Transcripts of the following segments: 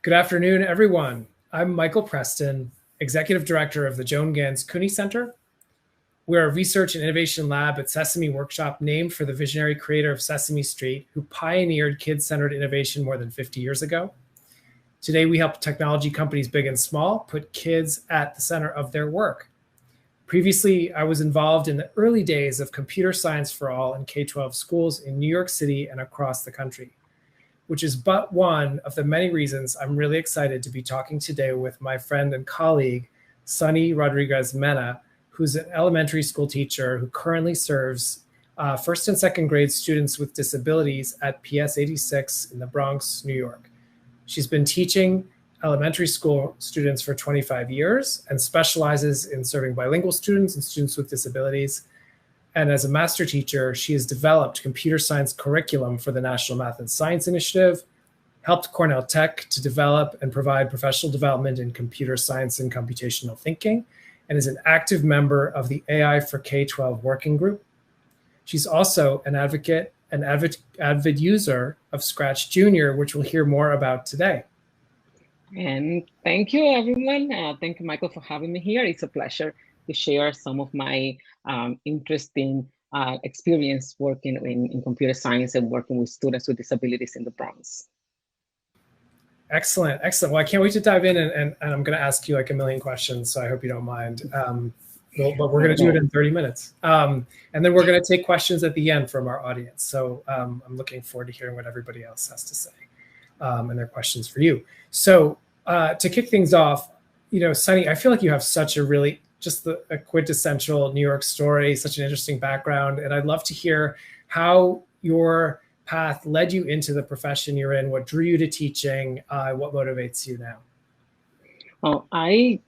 Good afternoon, everyone. I'm Michael Preston, Executive Director of the Joan Ganz Cooney Center. We're a research and innovation lab at Sesame Workshop named for the visionary creator of Sesame Street, who pioneered kid-centered innovation more than 50 years ago. Today, we help technology companies big and small put kids at the center of their work. Previously, I was involved in the early days of computer science for all in K-12 schools in New York City and across the country, which is but one of the many reasons I'm really excited to be talking today with my friend and colleague, Sonny Rodriguez-Mena, who's an elementary school teacher who currently serves first and second grade students with disabilities at PS 86 in the Bronx, New York. She's been teaching elementary school students for 25 years and specializes in serving bilingual students and students with disabilities. And as a master teacher, she has developed computer science curriculum for the National Math and Science Initiative, helped Cornell Tech to develop and provide professional development in computer science and computational thinking, and is an active member of the AI for K-12 working group. She's also an advocate, an avid user of Scratch Junior, which we'll hear more about today. And thank you, everyone. Thank you, Michael, for having me here. It's a pleasure to share some of my interesting experience working in computer science and working with students with disabilities in the Bronx. Excellent, excellent. Well, I can't wait to dive in, and I'm going to ask you like a million questions, so I hope you don't mind. But we're going to do it in 30 minutes. And then we're going to take questions at the end from our audience. So I'm looking forward to hearing what everybody else has to say and their questions for you. So to kick things off, Sonny, I feel like you have such a really a quintessential New York story, such an interesting background. And I'd love to hear how your path led you into the profession you're in, what drew you to teaching, what motivates you now? Well, I'm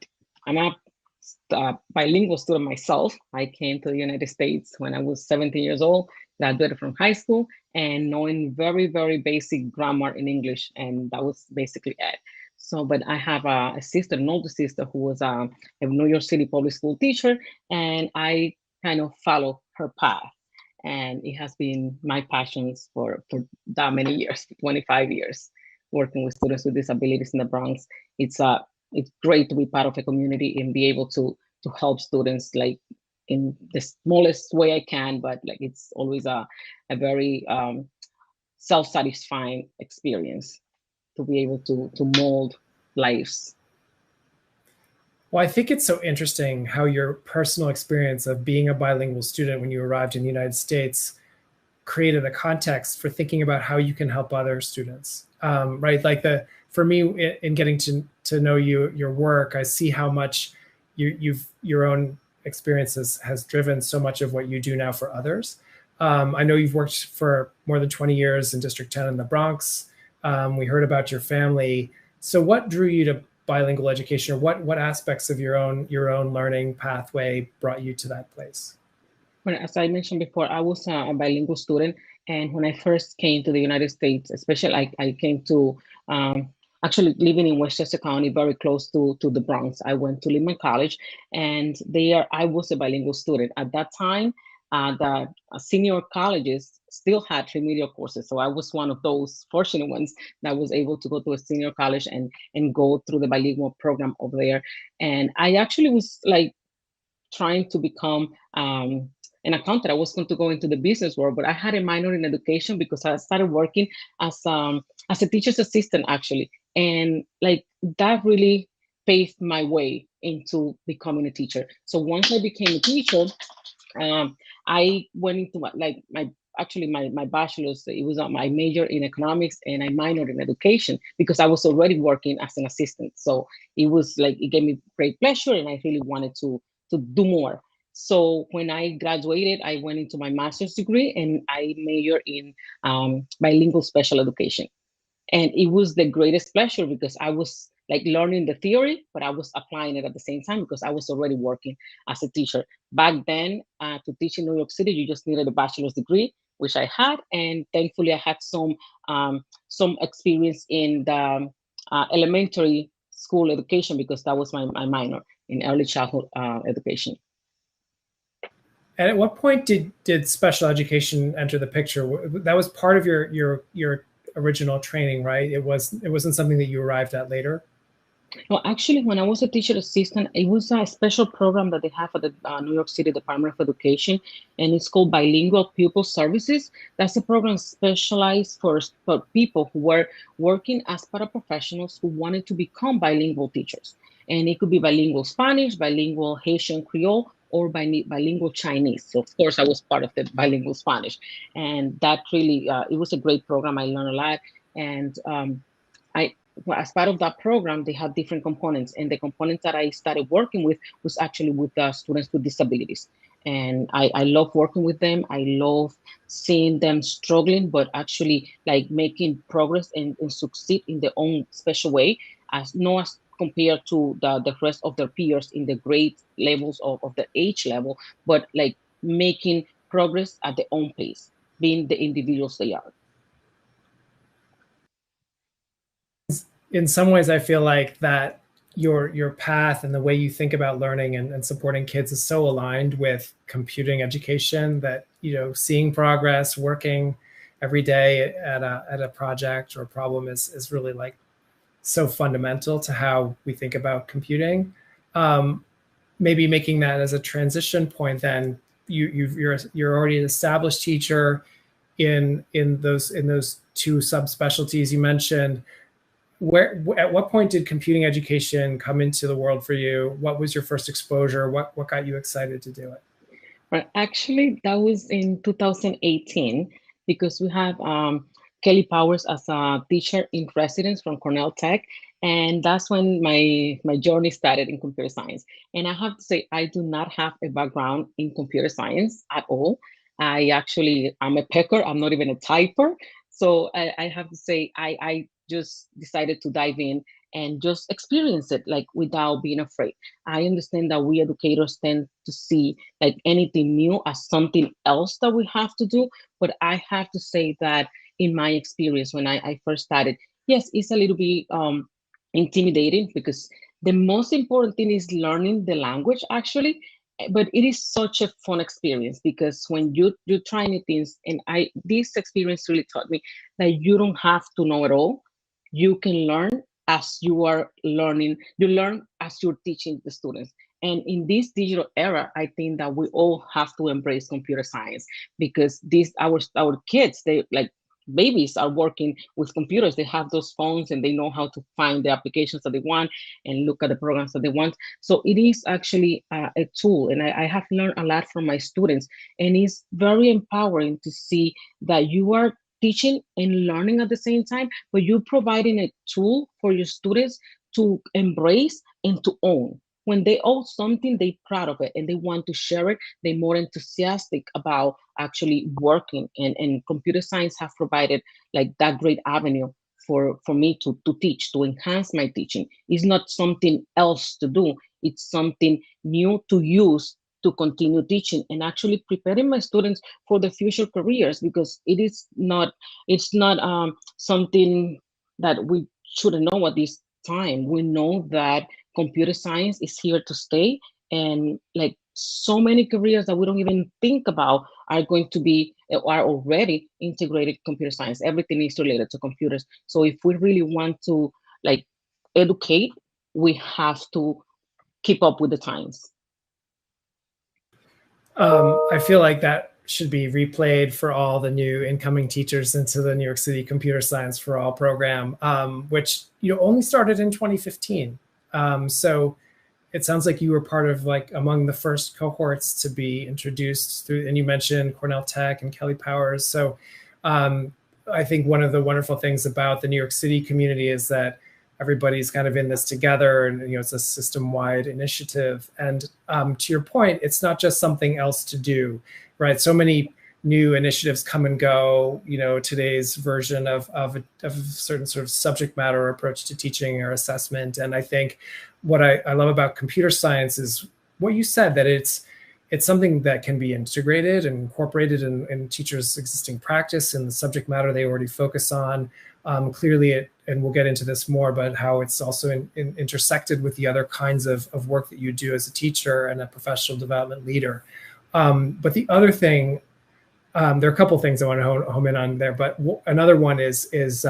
a bilingual student myself. I came to the United States when I was 17 years old, graduated from high school, and knowing very, very basic grammar in English. And that was basically it. So, but I have a sister, an older sister, who was a New York City public school teacher, and I kind of follow her path. And it has been my passions for that many years, 25 years, working with students with disabilities in the Bronx. It's great to be part of a community and be able to help students like in the smallest way I can, but like it's always a very self-satisfying experience to be able to mold lives. Well, I think it's so interesting how your personal experience of being a bilingual student when you arrived in the United States created a context for thinking about how you can help other students, right? Like for me, in getting to know your work, I see how much your own experiences has driven so much of what you do now for others. I know you've worked for more than 20 years in District 10 in the Bronx. We heard about your family. So what drew you to bilingual education, or what aspects of your own learning pathway brought you to that place? Well, as I mentioned before, I was a bilingual student. And when I first came to the United States, especially I came to actually living in Westchester County, very close to the Bronx. I went to Lehman College, and there I was a bilingual student. At that time, the senior colleges still had remedial courses. So I was one of those fortunate ones that was able to go to a senior college and go through the bilingual program over there. And I actually was like trying to become an accountant. I was going to go into the business world, but I had a minor in education because I started working as a teacher's assistant actually. And like that really paved my way into becoming a teacher. So once I became a teacher, I went into my bachelor's. It was my major in economics, and I minored in education because I was already working as an assistant. So it was like it gave me great pleasure, and I really wanted to do more. So when I graduated, I went into my master's degree, and I majored in bilingual special education. And it was the greatest pleasure because I was like learning the theory, but I was applying it at the same time because I was already working as a teacher. Back then, to teach in New York City, you just needed a bachelor's degree, which I had. And thankfully, I had some experience in the elementary school education because that was my minor in early childhood education. And at what point did special education enter the picture? That was part of your original training, right? It wasn't something that you arrived at later. Well, actually, when I was a teacher assistant, it was a special program that they have at the New York City Department of Education, and it's called Bilingual Pupil Services. That's a program specialized for people who were working as paraprofessionals who wanted to become bilingual teachers. And it could be bilingual Spanish, bilingual Haitian Creole, or bilingual Chinese. So of course, I was part of the bilingual Spanish. And that really, it was a great program. I learned a lot. And well, as part of that program, they have different components, and the components that I started working with was actually with students with disabilities. And I love working with them. I love seeing them struggling, but actually like making progress and succeed in their own special way, as no as compared to the rest of their peers in the grade levels of the age level, but like making progress at their own pace, being the individuals they are. In some ways, I feel like that your path and the way you think about learning and supporting kids is so aligned with computing education that, seeing progress, working every day at a project or problem is really like so fundamental to how we think about computing. Maybe making that as a transition point, then you're already an established teacher in those two subspecialties you mentioned. At what point did computing education come into the world for you? What was your first exposure? What got you excited to do it? Right. Actually, that was in 2018 because we have Kelly Powers as a teacher in residence from Cornell Tech. And that's when my journey started in computer science. And I have to say, I do not have a background in computer science at all. I'm a pecker. I'm not even a typer. So I have to say, I just decided to dive in and just experience it like without being afraid. I understand that we educators tend to see like anything new as something else that we have to do. But I have to say that in my experience, when I first started, yes, it's a little bit intimidating because the most important thing is learning the language actually. But it is such a fun experience because when you try new things, and this experience really taught me that you don't have to know it all. You can learn as you are learning. You learn as you're teaching the students. And in this digital era, I think that we all have to embrace computer science because our kids, they like babies are working with computers. They have those phones and they know how to find the applications that they want and look at the programs that they want. So it is actually a tool. And I have learned a lot from my students. And it's very empowering to see that you are teaching and learning at the same time, but you're providing a tool for your students to embrace and to own. When they own something, they're proud of it and they want to share it. They're more enthusiastic about actually working. And computer science have provided like that great avenue for me to teach, to enhance my teaching. It's not something else to do. It's something new to use to continue teaching and actually preparing my students for the future careers, because it's not something that we shouldn't know at this time. We know that computer science is here to stay, and like so many careers that we don't even think about are going to be are already integrated computer science. Everything is related to computers. So if we really want to like educate, we have to keep up with the times. I feel like that should be replayed for all the new incoming teachers into the New York City Computer Science for All program, which only started in 2015. So it sounds like you were part of like among the first cohorts to be introduced through, and you mentioned Cornell Tech and Kelly Powers. So I think one of the wonderful things about the New York City community is that everybody's kind of in this together, and it's a system-wide initiative. And to your point, it's not just something else to do, right? So many new initiatives come and go. Today's version of a certain sort of subject matter approach to teaching or assessment. And I think what I love about computer science is what you said, that it's something that can be integrated and incorporated in teachers' existing practice and the subject matter they already focus on. Clearly, and we'll get into this more, but how it's also intersected with the other kinds of work that you do as a teacher and a professional development leader. But the other thing There are a couple things I want to home in on there, but another one is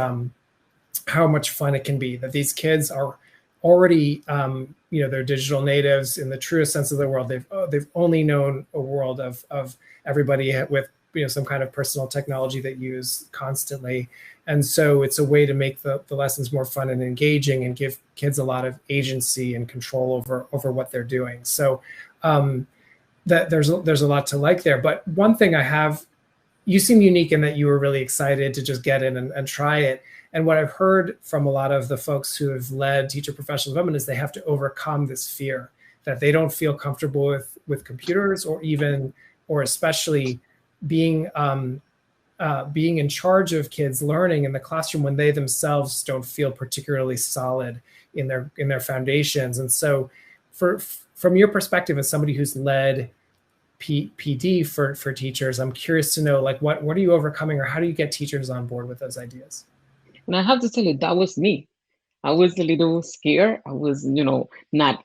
how much fun it can be. That these kids are already, they're digital natives in the truest sense of the world. They've only known a world of everybody with some kind of personal technology that you use constantly, and so it's a way to make the lessons more fun and engaging, and give kids a lot of agency and control over what they're doing. So that there's a lot to like there. But one thing you seem unique in that you were really excited to just get in and try it. And what I've heard from a lot of the folks who have led teacher professional development is they have to overcome this fear that they don't feel comfortable with computers, or especially being in charge of kids learning in the classroom when they themselves don't feel particularly solid in their foundations. And so from your perspective as somebody who's led PD for teachers, I'm curious to know, like, what are you overcoming, or how do you get teachers on board with those ideas? And I have to tell you, that was me. I was a little scared. I was, not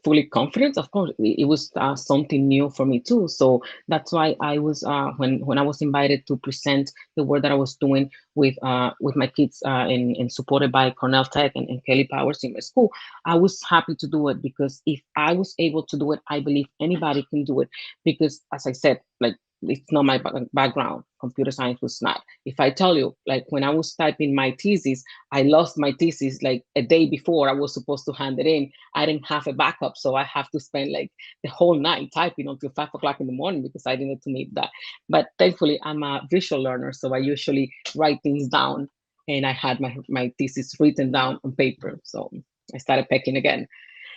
fully confident. Of course, it was something new for me too. So that's why I was when I was invited to present the work that I was doing with my kids and supported by Cornell Tech and Kelly Powers in my school. I was happy to do it, because if I was able to do it, I believe anybody can do it. Because as I said, like, it's not my background. Computer science was not. If I tell you, like, when I was typing my thesis, I lost my thesis like a day before I was supposed to hand it in. I didn't have a backup, so I have to spend like the whole night typing until 5 o'clock in the morning, because I needed to meet that. But thankfully, I'm a visual learner, so I usually write things down, and I had my thesis written down on paper. So I started pecking again.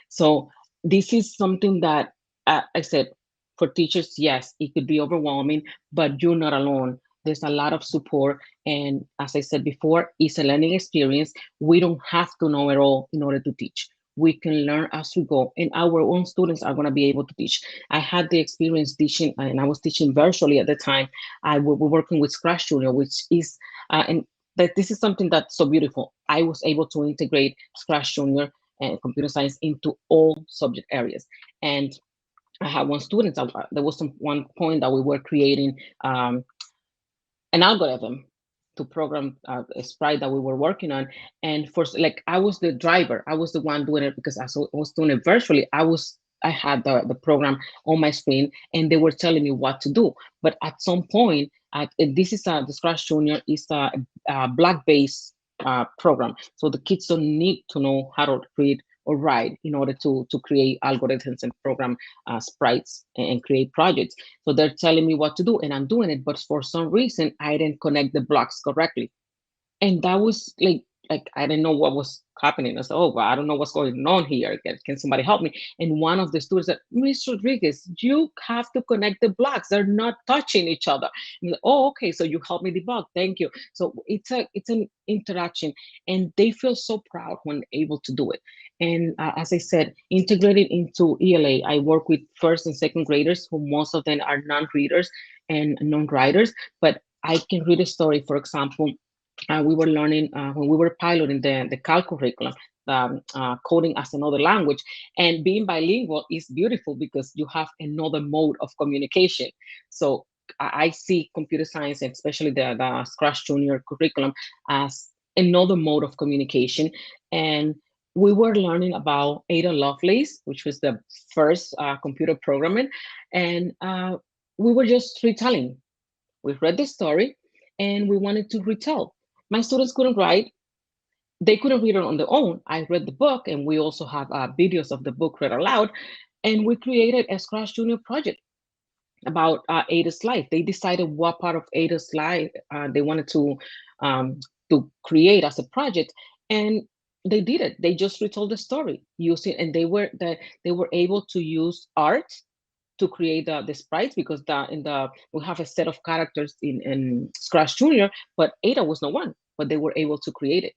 So this is something that I said, for teachers, yes, it could be overwhelming, but you're not alone. There's a lot of support. And as I said before, it's a learning experience. We don't have to know it all in order to teach. We can learn as we go, and our own students are going to be able to teach. I had the experience teaching, and I was teaching virtually at the time. I was working with Scratch Junior, which is, and that this is something that's so beautiful. I was able to integrate Scratch Junior and computer science into all subject areas. And I had one student, there was one point that we were creating an algorithm to program a sprite that we were working on. And I was the driver. I was the one doing it, because I was doing it virtually. I had the program on my screen, and they were telling me what to do. But at some point, this is the Scratch Junior is a Black-based program. So the kids don't need to know how to read or write in order to create algorithms and program sprites and create projects. So they're telling me what to do, and I'm doing it, but for some reason I didn't connect the blocks correctly. And that was like I didn't know what was happening. I said, oh, well, I don't know what's going on here. Can somebody help me? And one of the students said, Ms. Rodriguez, you have to connect the blocks. They're not touching each other. I'm like, oh, okay. So you help me debug. Thank you. So it's an interaction, and they feel so proud when able to do it. And as I said, integrated into ELA, I work with first and second graders, who most of them are non-readers and non-writers, but I can read a story. For example, we were learning when we were piloting the CAL curriculum, coding as another language. And being bilingual is beautiful, because you have another mode of communication. So I see computer science, and especially the Scratch Junior curriculum, as another mode of communication. And we were learning about Ada Lovelace, which was the first computer programming. And we were just retelling. We read the story, and we wanted to retell. My students couldn't write. They couldn't read it on their own. I read the book, and we also have videos of the book read aloud. And we created a Scratch Junior project about Ada's life. They decided what part of Ada's life they wanted to create as a project, and they did it. They just retold the story using, and they were able to use art to create the sprites, because we have a set of characters in Scratch Junior, but Ada was not one, but they were able to create it.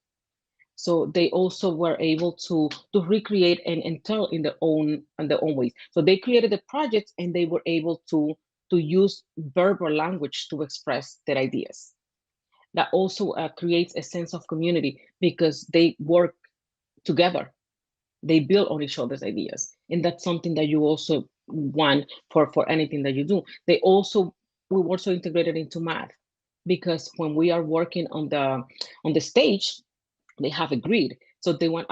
So they also were able to recreate and tell in their own ways. So they created the projects, and they were able to use verbal language to express their ideas. That also creates a sense of community, because they work together. They build on each other's ideas, and that's something that you also want for anything that you do. They also we also integrated into math, because when we are working on the stage, they have a grid. So they want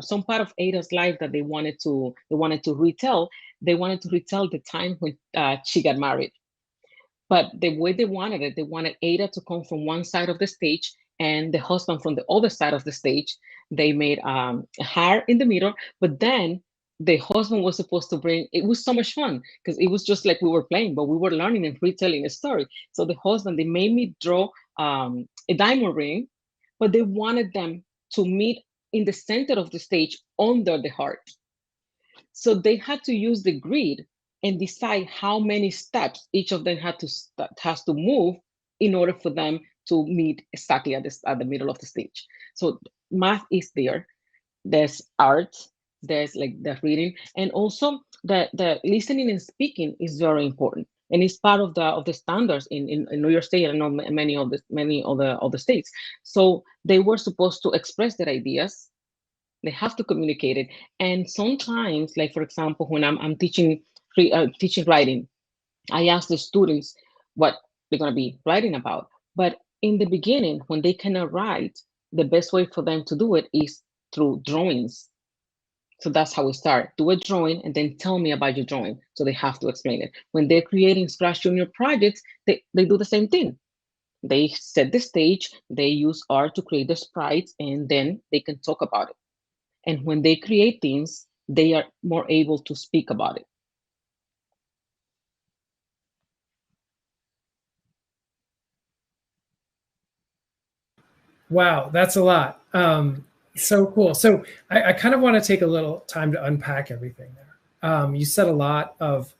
some part of Ada's life that they wanted to retell. They wanted to retell the time when she got married. But the way they wanted Ada to come from one side of the stage and the husband from the other side of the stage. They made a heart in the middle, but then the husband was supposed to bring, it was so much fun because it was just like we were playing, but we were learning and retelling a story. So the husband, they made me draw a diamond ring, but they wanted them to meet in the center of the stage under the heart. So they had to use the grid and decide how many steps each of them has to move in order for them to meet exactly at the middle of the stage. So math is there. There's art. There's like the reading, and also the listening and speaking is very important, and it's part of the standards in New York State. I know many of the states. So they were supposed to express their ideas. They have to communicate it. And sometimes, like for example, when I'm teaching writing, I ask the students what they're going to be writing about. But in the beginning, when they cannot write, the best way for them to do it is through drawings. So that's how we start. Do a drawing and then tell me about your drawing. So they have to explain it. When they're creating Scratch Junior projects, they do the same thing. They set the stage, they use art to create the sprites, and then they can talk about it. And when they create things, they are more able to speak about it. Wow, that's a lot. So cool. So I kind of want to take a little time to unpack everything there. You said a lot of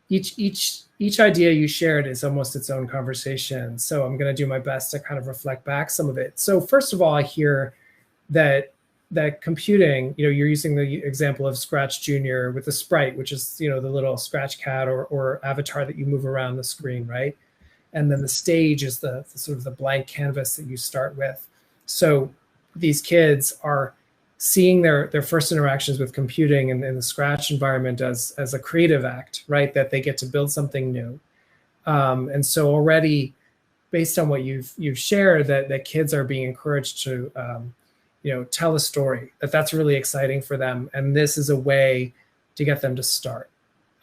each idea you shared is almost its own conversation. So I'm going to do my best to kind of reflect back some of it. So first of all, I hear that computing, you're using the example of Scratch Junior with the sprite, which is, the little Scratch cat or avatar that you move around the screen, right? And then the stage is the sort of the blank canvas that you start with. So these kids are seeing their first interactions with computing and the Scratch environment as a creative act, right? That they get to build something new. And so already, based on what you've shared, that kids are being encouraged to tell a story, that's really exciting for them, and this is a way to get them to start.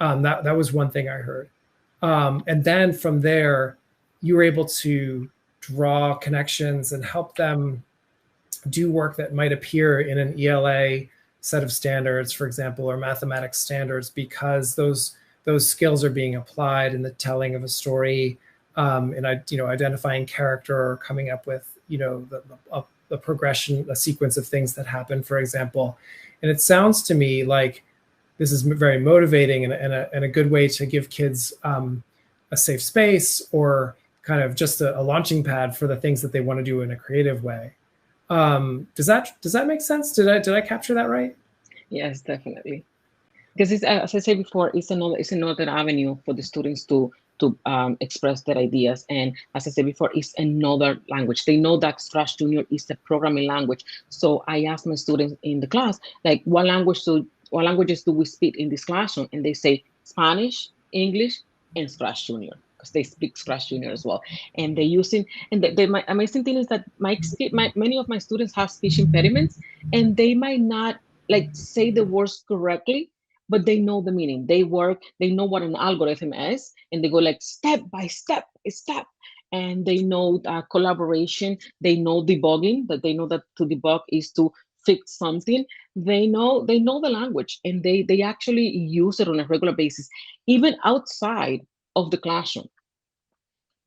That was one thing I heard. And then from there, you were able to draw connections and help them do work that might appear in an ELA set of standards, for example, or mathematics standards, because those skills are being applied in the telling of a story, and identifying character, or coming up with the progression, a sequence of things that happen, for example. And it sounds to me like this is very motivating and a good way to give kids a safe space, or kind of just a launching pad for the things that they want to do in a creative way. Does that make sense? Did I capture that right? Yes, definitely. Because it's, as I said before, it's another avenue for the students to express their ideas. And as I said before, it's another language. They know that Scratch Junior is a programming language. So I asked my students in the class, like, what languages do we speak in this classroom? And they say Spanish, English, and Scratch Junior, because they speak Scratch Junior as well. And they're using, and my amazing thing is that many of my students have speech impediments, and they might not like say the words correctly, but they know the meaning. They know what an algorithm is, and they go like step by step, and they know collaboration. They know debugging, that they know that to debug is to fix something. They know the language, and they actually use it on a regular basis, even outside of the classroom.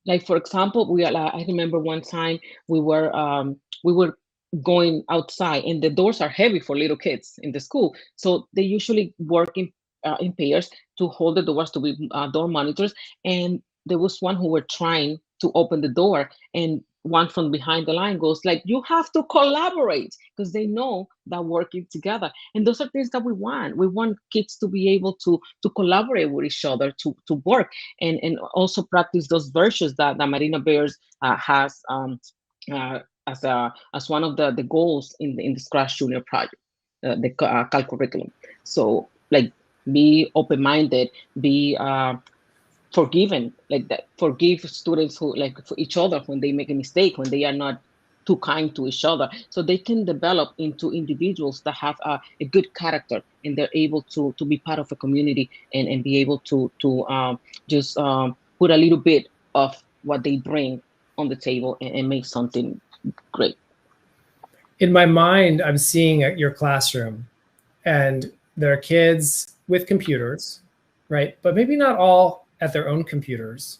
Like for example, I remember one time we were going outside, and the doors are heavy for little kids in the school, so they usually work in pairs to hold the doors, to be door monitors. And there was one who were trying to open the door, and one from behind the line goes like, you have to collaborate, because they know that working together. And those are things that we want kids to be able to collaborate with each other, to work, and also practice those virtues that Marina Bears has as one of the goals in the Scratch Junior project, the curriculum. So like, be open-minded, be forgiven, like that, forgive students who like for each other when they make a mistake, when they are not too kind to each other, so they can develop into individuals that have a good character, and they're able to be part of a community, and be able to just put a little bit of what they bring on the table, and make something great. In my mind, I'm seeing your classroom, and there are kids with computers, right? But maybe not all at their own computers,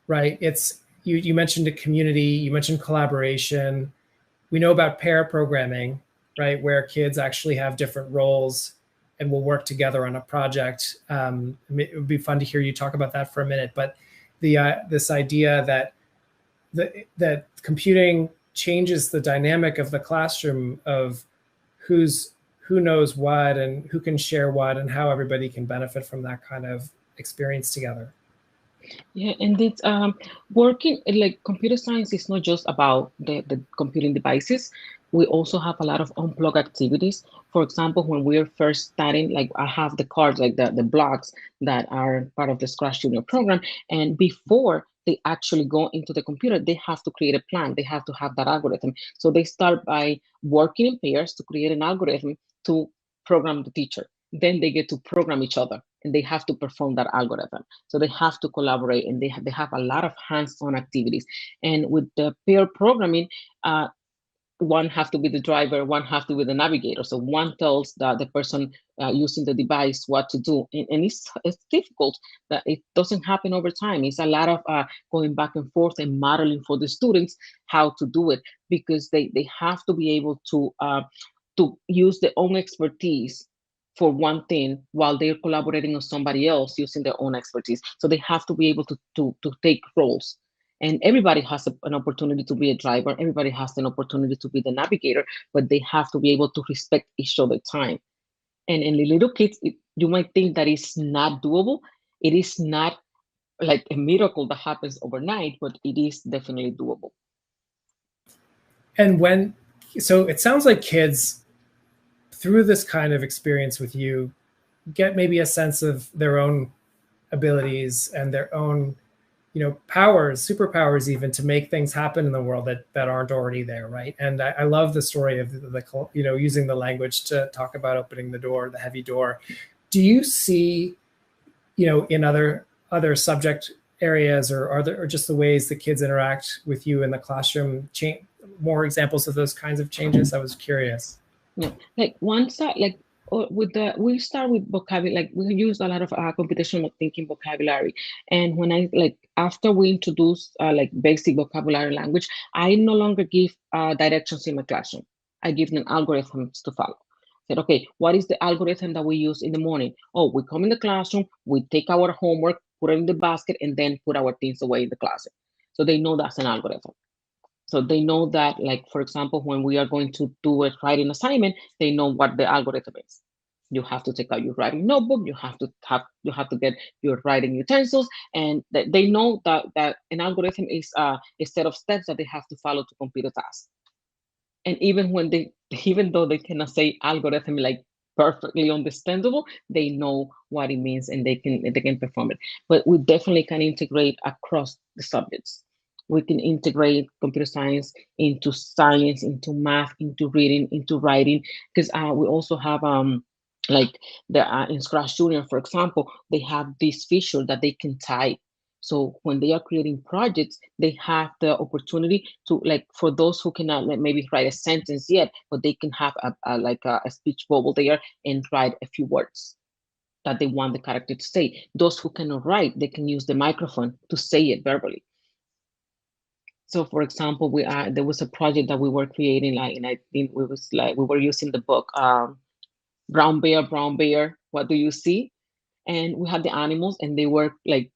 right? It's you mentioned a community, you mentioned collaboration. We know about pair programming, right, where kids actually have different roles and will work together on a project. It would be fun to hear you talk about that for a minute. But this idea that computing changes the dynamic of the classroom of who knows what and who can share what and how everybody can benefit from that kind of experience together. Yeah, and it's working like computer science is not just about the computing devices. We also have a lot of unplugged activities. For example, when we're first starting, like I have the cards, like the blocks that are part of the Scratch Junior program. And before they actually go into the computer, they have to create a plan. They have to have that algorithm. So they start by working in pairs to create an algorithm to program the teacher. Then they get to program each other, and they have to perform that algorithm. So they have to collaborate, and they have a lot of hands-on activities. And with the pair programming, one have to be the driver, one have to be the navigator. So one tells the person using the device what to do. And it's difficult, that it doesn't happen over time. It's a lot of going back and forth and modeling for the students how to do it, because they have to be able to use their own expertise for one thing while they're collaborating with somebody else using their own expertise. So they have to be able to take roles. And everybody has an opportunity to be a driver. Everybody has an opportunity to be the navigator, but they have to be able to respect each other's time. And in the little kids, you might think that it's not doable. It is not like a miracle that happens overnight, but it is definitely doable. And so it sounds like kids through this kind of experience with you get maybe a sense of their own abilities and their own powers, superpowers, even to make things happen in the world that aren't already there, right? And I love the story of the using the language to talk about opening the door, the heavy door. Do you see in other subject areas, or just the ways the kids interact with you in the classroom, more examples of those kinds of changes? I was curious. Yeah, like once that like we start with vocabulary, like we use a lot of computational thinking vocabulary. And when I like after we introduce like basic vocabulary language, I no longer give directions in my classroom. I give them algorithms to follow. Said, okay, what is the algorithm that we use in the morning? Oh, we come in the classroom, we take our homework, put it in the basket, and then put our things away in the closet. So they know that's an algorithm. So they know that, like, for example, when we are going to do a writing assignment, they know what the algorithm is. You have to take out your writing notebook. You have to get your writing utensils, and they know that an algorithm is a set of steps that they have to follow to complete a task. And even though they cannot say algorithm like perfectly understandable, they know what it means, and they can perform it. But we definitely can integrate across the subjects. We can integrate computer science into science, into math, into reading, into writing, because we also have like in Scratch Junior, for example, they have this feature that they can type. So when they are creating projects, they have the opportunity to, like, for those who cannot maybe write a sentence yet, but they can have a speech bubble there and write a few words that they want the character to say. Those who cannot write, they can use the microphone to say it verbally. So, for example, there was a project that we were creating, like, and I think we were using the book Brown Bear, What Do You See? And we had the animals, and they were like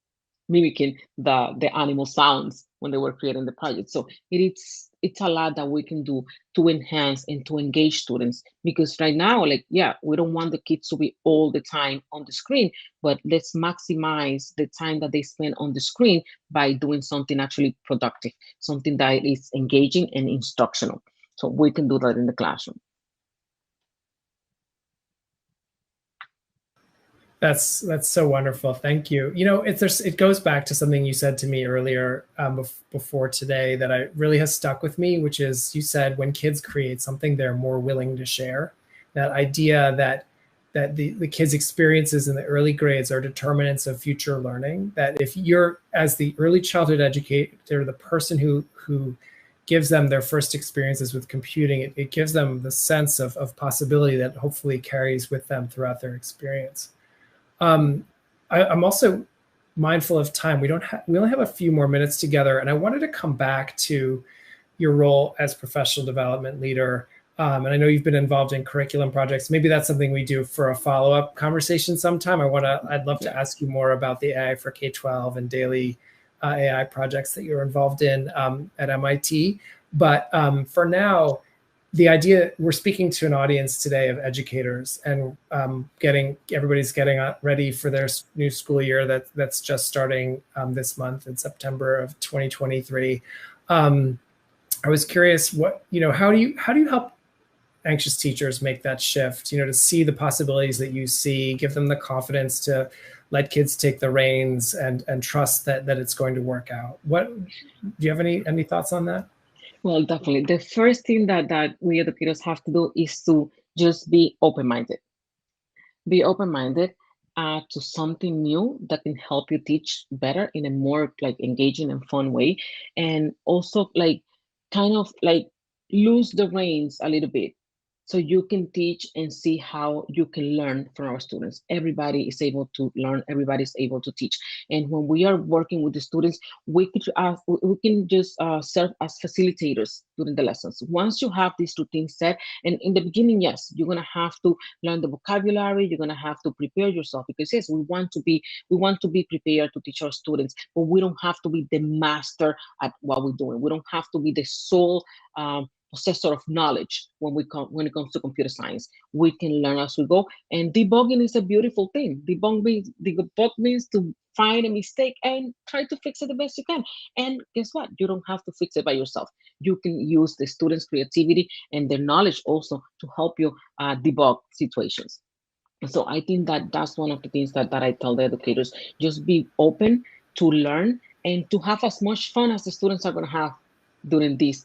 mimicking the animal sounds when they were creating the project. So it's a lot that we can do to enhance and to engage students, because right now, like, yeah, we don't want the kids to be all the time on the screen, but let's maximize the time that they spend on the screen by doing something actually productive, something that is engaging and instructional. So we can do that in the classroom. That's so wonderful. Thank you. You know, it goes back to something you said to me earlier before today that I really has stuck with me, which is you said when kids create something, they're more willing to share. That idea that the kids' experiences in the early grades are determinants of future learning. That if you're as the early childhood educator, the person who gives them their first experiences with computing, it gives them the sense of possibility that hopefully carries with them throughout their experience. Um, I'm also mindful of time. We only have a few more minutes together, and I wanted to come back to your role as professional development leader. And I know you've been involved in curriculum projects. Maybe that's something we do for a follow-up conversation sometime. I'd love to ask you more about the AI for K-12 and daily AI projects that you're involved in at MIT. But for now, the idea, we're speaking to an audience today of educators and everybody's getting ready for their new school year that's just starting this month in September of 2023. I was curious, how do you help anxious teachers make that shift, to see the possibilities that you see, give them the confidence to let kids take the reins and trust that it's going to work out? Do you have any thoughts on that? Well, definitely. The first thing that we educators have to do is to just be open-minded. Be open-minded to something new that can help you teach better in a more like engaging and fun way. And also like kind of like lose the reins a little bit so you can teach and see how you can learn from our students. Everybody is able to learn, everybody is able to teach. And when we are working with the students, we can just serve as facilitators during the lessons. Once you have this routine set, and in the beginning, yes, you're gonna have to learn the vocabulary, you're gonna have to prepare yourself, because yes, we want to be prepared to teach our students, but we don't have to be the master at what we're doing. We don't have to be the sole possessor of knowledge when it comes to computer science. We can learn as we go, and debugging is a beautiful thing. Debug means to find a mistake and try to fix it the best you can. And guess what? You don't have to fix it by yourself. You can use the students' creativity and their knowledge also to help you debug situations. So I think that that's one of the things that I tell the educators: just be open to learn and to have as much fun as the students are going to have during this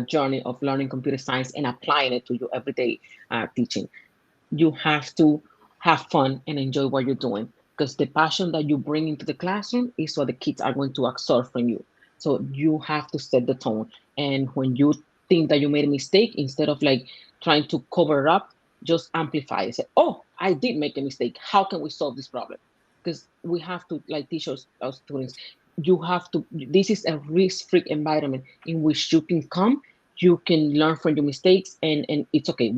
journey of learning computer science and applying it to your everyday teaching. You have to have fun and enjoy what you're doing, because the passion that you bring into the classroom is what the kids are going to absorb from you. So you have to set the tone. And when you think that you made a mistake, instead of like trying to cover up, just amplify it. Say, oh, I did make a mistake. How can we solve this problem? Because we have to like teach our students, you have to, this is a risk-free environment in which you can come, you can learn from your mistakes, and it's okay.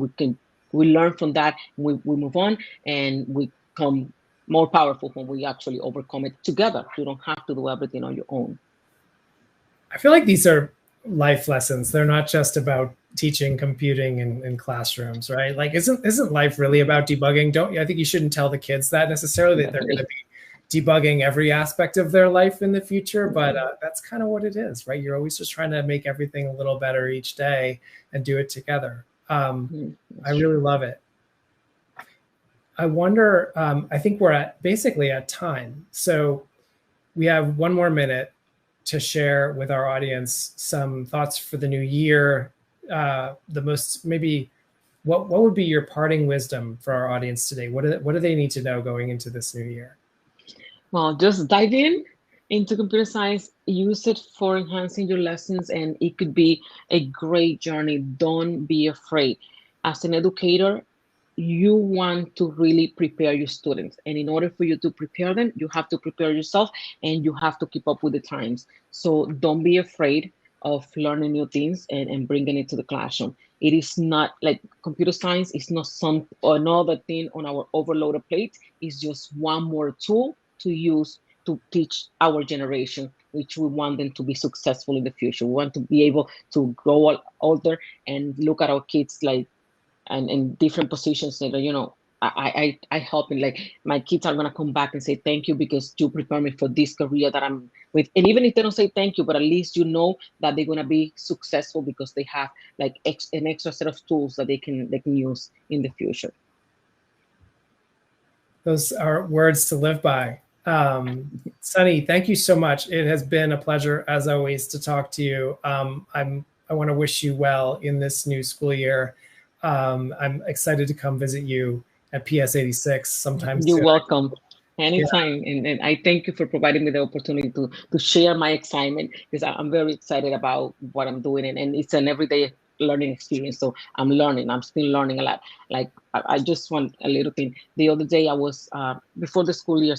We learn from that, we move on, and we come more powerful when we actually overcome it together. You don't have to do everything on your own. I feel like these are life lessons. They're not just about teaching computing in classrooms, right? Like, isn't life really about debugging? I think you shouldn't tell the kids that necessarily, that they're going to be debugging every aspect of their life in the future, but that's kind of what it is, right? You're always just trying to make everything a little better each day and do it together. I really love it. I wonder, I think we're basically at time. So we have one more minute to share with our audience some thoughts for the new year. What would be your parting wisdom for our audience today? What do they need to know going into this new year? Well, just dive into computer science, use it for enhancing your lessons, and it could be a great journey. Don't be afraid. As an educator, you want to really prepare your students. And in order for you to prepare them, you have to prepare yourself, and you have to keep up with the times. So don't be afraid of learning new things and bringing it to the classroom. It is not like computer science is not some another thing on our overloaded plate. It's just one more tool to use to teach our generation, which we want them to be successful in the future. We want to be able to grow older and look at our kids like and in different positions that I help in, like my kids are gonna come back and say thank you because you prepare me for this career that I'm with. And even if they don't say thank you, but at least you know that they're gonna be successful because they have like an extra set of tools that they can use in the future. Those are words to live by. Sonny, thank you so much. It has been a pleasure, as always, to talk to you. I want to wish you well in this new school year. I'm excited to come visit you at PS 86 sometime You're soon. welcome. Anytime. Yeah. And I thank you for providing me the opportunity to share my excitement, because I'm very excited about what I'm doing. And it's an everyday learning experience. So I'm learning. I'm still learning a lot. Like, I just want a little thing. The other day I was, before the school year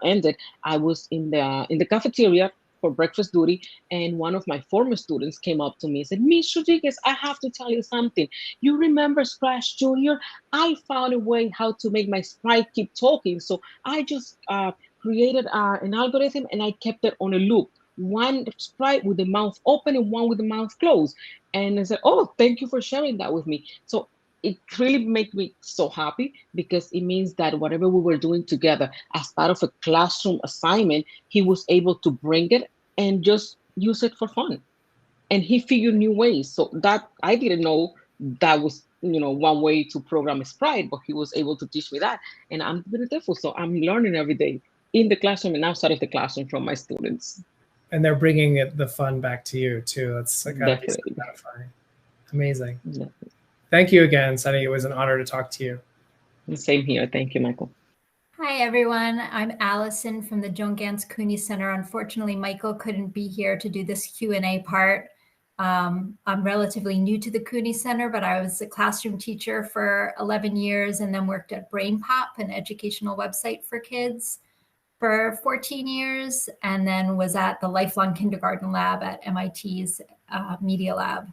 ended, I was in the cafeteria for breakfast duty. And one of my former students came up to me and said, Miss Rodriguez, I have to tell you something. You remember Scratch Junior? I found a way how to make my sprite keep talking. So I just created an algorithm, and I kept it on a loop. One sprite with the mouth open and one with the mouth closed. And I said, oh, thank you for sharing that with me. So it really made me so happy, because it means that whatever we were doing together as part of a classroom assignment, he was able to bring it and just use it for fun. And he figured new ways. So that I didn't know that was, one way to program a sprite, but he was able to teach me that. And I'm very thankful. So I'm learning every day in the classroom and outside of the classroom from my students. And they're bringing the fun back to you too. That's gotta be so gratifying. Amazing. Definitely. Thank you again, Sonny. It was an honor to talk to you. Same here. Thank you, Michael. Hi, everyone. I'm Allison from the Joan Ganz Cooney Center. Unfortunately, Michael couldn't be here to do this Q&A part. I'm relatively new to the Cooney Center, but I was a classroom teacher for 11 years and then worked at BrainPop, an educational website for kids, for 14 years, and then was at the Lifelong Kindergarten Lab at MIT's Media Lab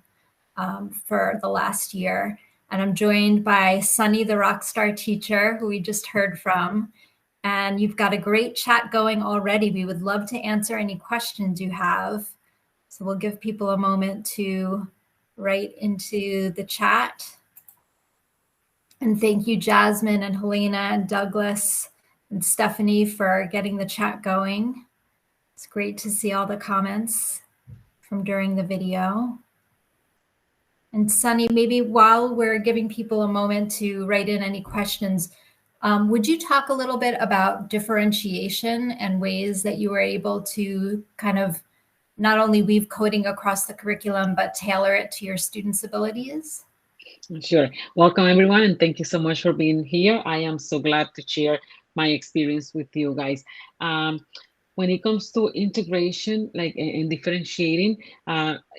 for the last year. And I'm joined by Sonny, the rockstar teacher, who we just heard from. And you've got a great chat going already. We would love to answer any questions you have. So we'll give people a moment to write into the chat. And thank you, Jasmine and Helena and Douglas and Stephanie, for getting the chat going. It's great to see all the comments from during the video. And Sonny, maybe while we're giving people a moment to write in any questions, would you talk a little bit about differentiation and ways that you were able to kind of not only weave coding across the curriculum, but tailor it to your students' abilities? Sure. Welcome, everyone, and thank you so much for being here. I am so glad to share my experience with you guys. When it comes to integration, like and differentiating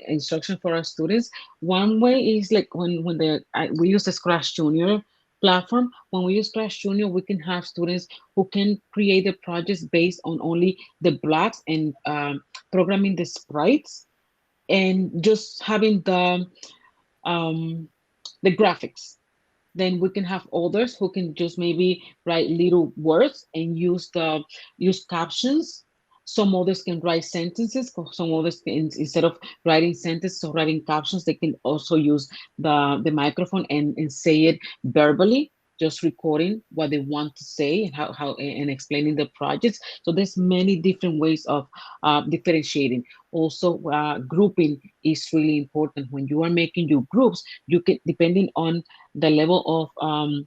instruction for our students, one way is like when we use the Scratch Junior platform. When we use Scratch Junior, we can have students who can create the projects based on only the blocks and programming the sprites, and just having the graphics. Then we can have others who can just maybe write little words and use captions. Some others can write sentences. Some others can, instead of writing sentences or writing captions, they can also use the microphone and say it verbally, just recording what they want to say and how and explaining the projects. So there's many different ways of differentiating. Also, grouping is really important. When you are making your groups, you can, depending on the level of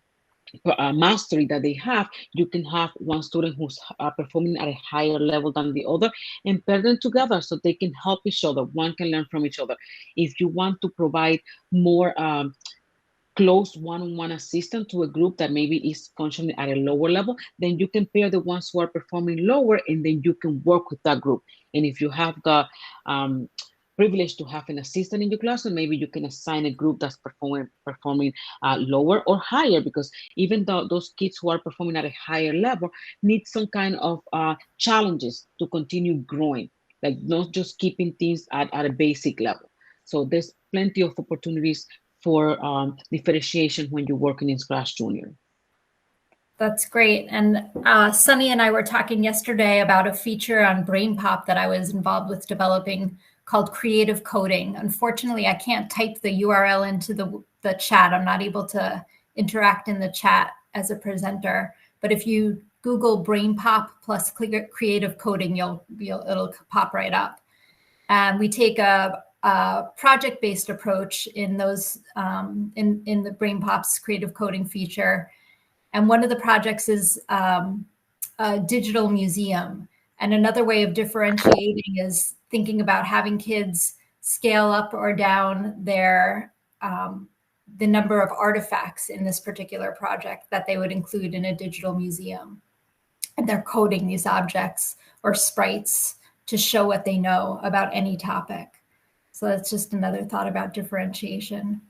mastery that they have, you can have one student who's performing at a higher level than the other, and pair them together so they can help each other. One can learn from each other. If you want to provide more close one-on-one assistance to a group that maybe is functioning at a lower level, then you can pair the ones who are performing lower, and then you can work with that group. And if you have the privilege to have an assistant in your class, and maybe you can assign a group that's performing lower or higher, because even though those kids who are performing at a higher level need some kind of challenges to continue growing, like not just keeping things at a basic level. So there's plenty of opportunities for differentiation when you're working in Scratch Junior. That's great. And Sonny and I were talking yesterday about a feature on BrainPop that I was involved with developing called creative coding. Unfortunately, I can't type the URL into the chat. I'm not able to interact in the chat as a presenter. But if you Google BrainPop plus creative coding, it'll pop right up. And we take a project-based approach in those in the BrainPop's creative coding feature. And one of the projects is a digital museum. And another way of differentiating is thinking about having kids scale up or down their the number of artifacts in this particular project that they would include in a digital museum. And they're coding these objects or sprites to show what they know about any topic. So that's just another thought about differentiation.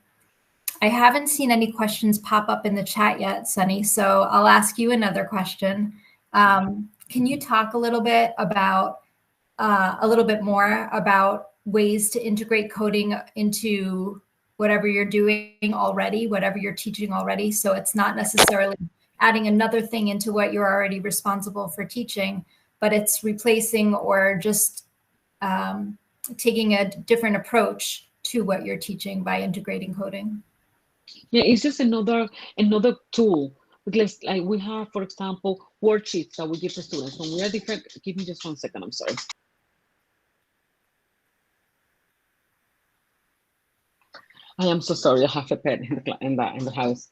I haven't seen any questions pop up in the chat yet, Sonny, so I'll ask you another question. Can you talk a little bit more about ways to integrate coding into whatever you're doing already, whatever you're teaching already? So it's not necessarily adding another thing into what you're already responsible for teaching, but it's replacing or just taking a different approach to what you're teaching by integrating coding. Yeah, it's just another tool. Because like we have, for example, worksheets that we give to students. When we are different, give me just 1 second, I'm sorry. I am so sorry, I have a pet in the house.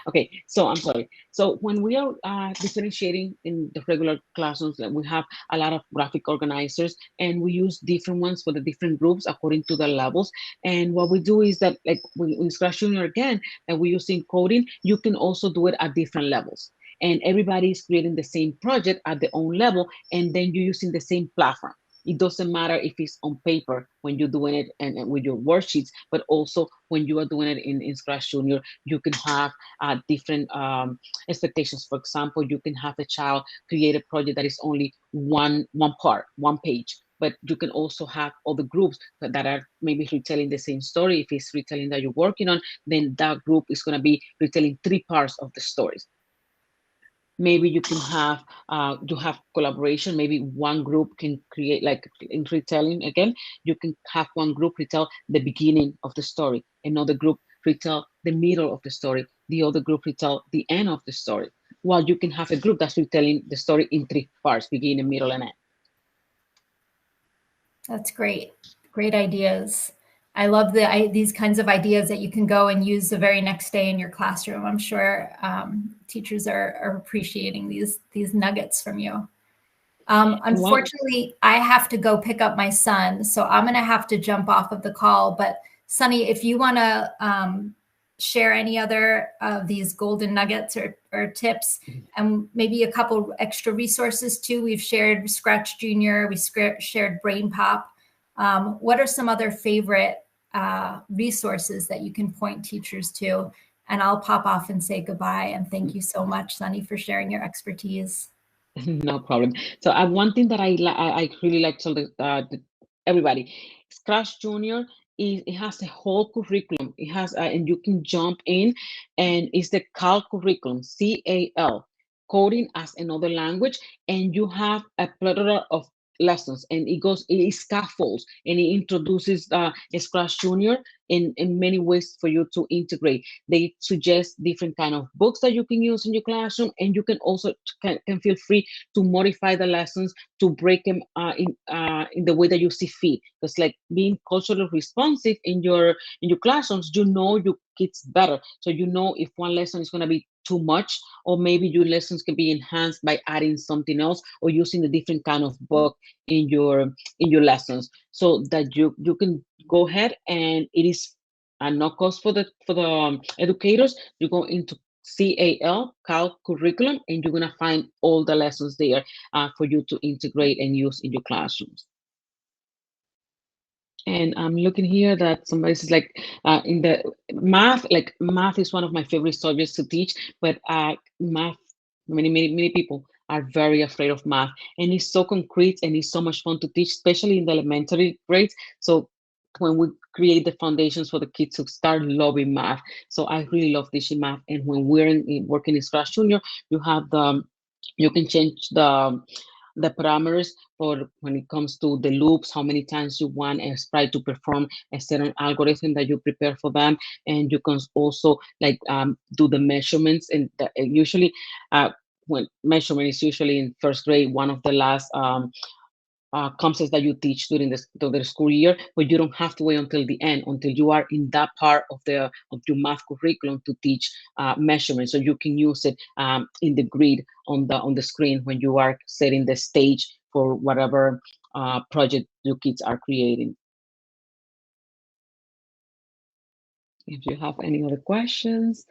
Okay, so I'm sorry. So when we are differentiating in the regular classrooms, we have a lot of graphic organizers, and we use different ones for the different groups according to the levels. And what we do is that, like in Scratch Junior again, and we're using coding, you can also do it at different levels. And everybody is creating the same project at their own level, and then you're using the same platform. It doesn't matter if it's on paper when you're doing it and with your worksheets, but also when you are doing it in Scratch Junior, you can have different expectations. For example, you can have a child create a project that is only one part, one page, but you can also have other groups that are maybe retelling the same story. If it's retelling that you're working on, then that group is going to be retelling 3 parts of the stories. Maybe you can have you have collaboration. Maybe one group can create, like in retelling again, you can have one group retell the beginning of the story, another group retell the middle of the story, the other group retell the end of the story. While you can have a group that's retelling the story in 3 parts, beginning, middle, and end. That's great. Great ideas. I love these kinds of ideas that you can go and use the very next day in your classroom. I'm sure teachers are appreciating these nuggets from you. Unfortunately, I have to go pick up my son, so I'm going to have to jump off of the call. But Sonny, if you want to share any other of these golden nuggets or tips, and maybe a couple extra resources too. We've shared Scratch Junior, we shared Brain Pop. What are some other favorite resources that you can point teachers to? And I'll pop off and say goodbye. And thank you so much, Sonny, for sharing your expertise. No problem. So one thing that I really like to tell everybody, Scratch Junior it has a whole curriculum. It has and you can jump in, and it's the CAL curriculum, CAL, coding as another language, and you have a plethora of lessons, and it scaffolds, and it introduces Scratch Junior in many ways for you to integrate. They suggest different kind of books that you can use in your classroom, and you can also can feel free to modify the lessons to break them in the way that you see fit. Because like being culturally responsive in your classrooms, you know your kids better, so you know if one lesson is going to be too much, or maybe your lessons can be enhanced by adding something else or using a different kind of book in your lessons, so that you can go ahead, and it is no cost for the educators. You go into CAL curriculum, and you're gonna find all the lessons there for you to integrate and use in your classrooms. And I'm looking here that somebody says like in the math, like math is one of my favorite subjects to teach, but math, many people are very afraid of math, and it's so concrete and it's so much fun to teach, especially in the elementary grades. So when we create the foundations for the kids to start loving math. So I really love teaching math. And when we're working in Scratch Junior, you have you can change the parameters for when it comes to the loops, how many times you want a sprite to perform a certain algorithm that you prepare for them. And you can also like do the measurements. And usually when measurement is usually in first grade, one of the last concepts that you teach during the school year, but you don't have to wait until the end, until you are in that part of your math curriculum to teach measurement, so you can use it in the grid on the screen when you are setting the stage for whatever project your kids are creating. If you have any other questions.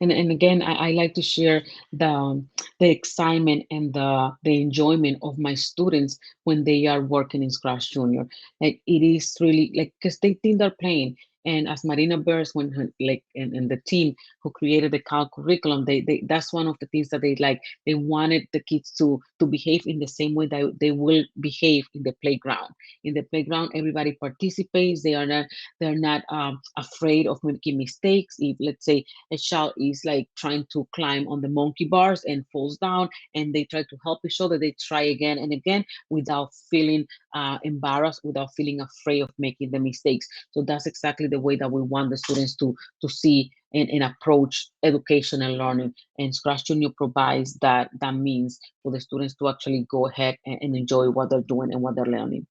And again, I like to share the excitement and the enjoyment of my students when they are working in Scratch Junior. Like, it is really like, because they think they're playing. And as Marina Burrs, and the team who created the CAL curriculum, they that's one of the things that they like. They wanted the kids to behave in the same way that they will behave in the playground. In the playground, everybody participates. They're not afraid of making mistakes. If, let's say, a child is like trying to climb on the monkey bars and falls down, and they try to help each other, they try again and again without feeling embarrassed, without feeling afraid of making the mistakes. So that's exactly the way that we want the students to see and approach education and learning. And Scratch Junior provides that means for the students to actually go ahead and enjoy what they're doing and what they're learning.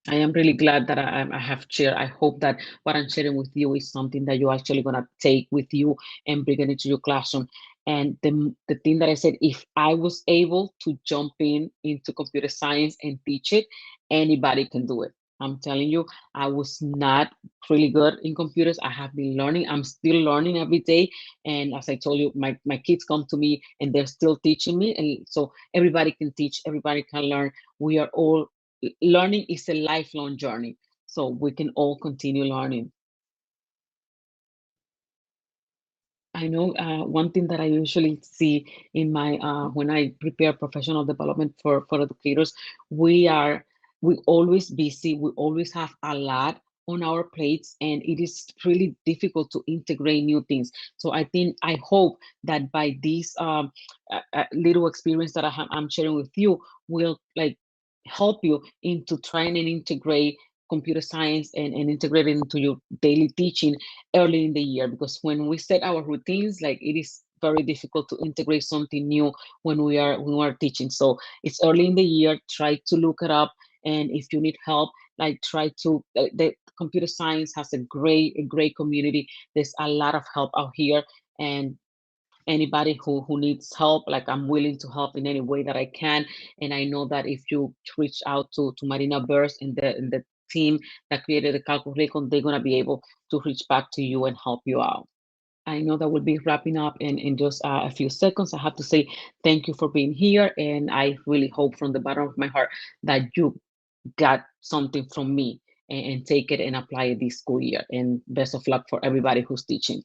I am really glad that I have shared. I hope that what I'm sharing with you is something that you're actually going to take with you and bring it into your classroom. And the thing that I said, if I was able to jump into computer science and teach it, anybody can do it. I'm telling you, I was not really good in computers. I have been learning. I'm still learning every day. And as I told you, my kids come to me and they're still teaching me. And so everybody can teach, everybody can learn. We are all learning is a lifelong journey, so we can all continue learning. I know one thing that I usually see in my when I prepare professional development for educators, we always busy. We always have a lot on our plates, and it is really difficult to integrate new things. So I hope that by this little experience that I'm sharing with you will like help you into trying and integrate computer science and integrate it into your daily teaching early in the year, because when we set our routines, like, it is very difficult to integrate something new when we are teaching. So it's early in the year. Try to look it up, and if you need help, like, try to the computer science has a great community. There's a lot of help out here, and anybody who needs help, like, I'm willing to help in any way that I can. And I know that if you reach out to Marina Burrs and the team that created the CAL curriculum, they're going to be able to reach back to you and help you out. I know that we'll be wrapping up in just a few seconds. I have to say thank you for being here, and I really hope from the bottom of my heart that you got something from me and take it and apply it this school year. And best of luck for everybody who's teaching.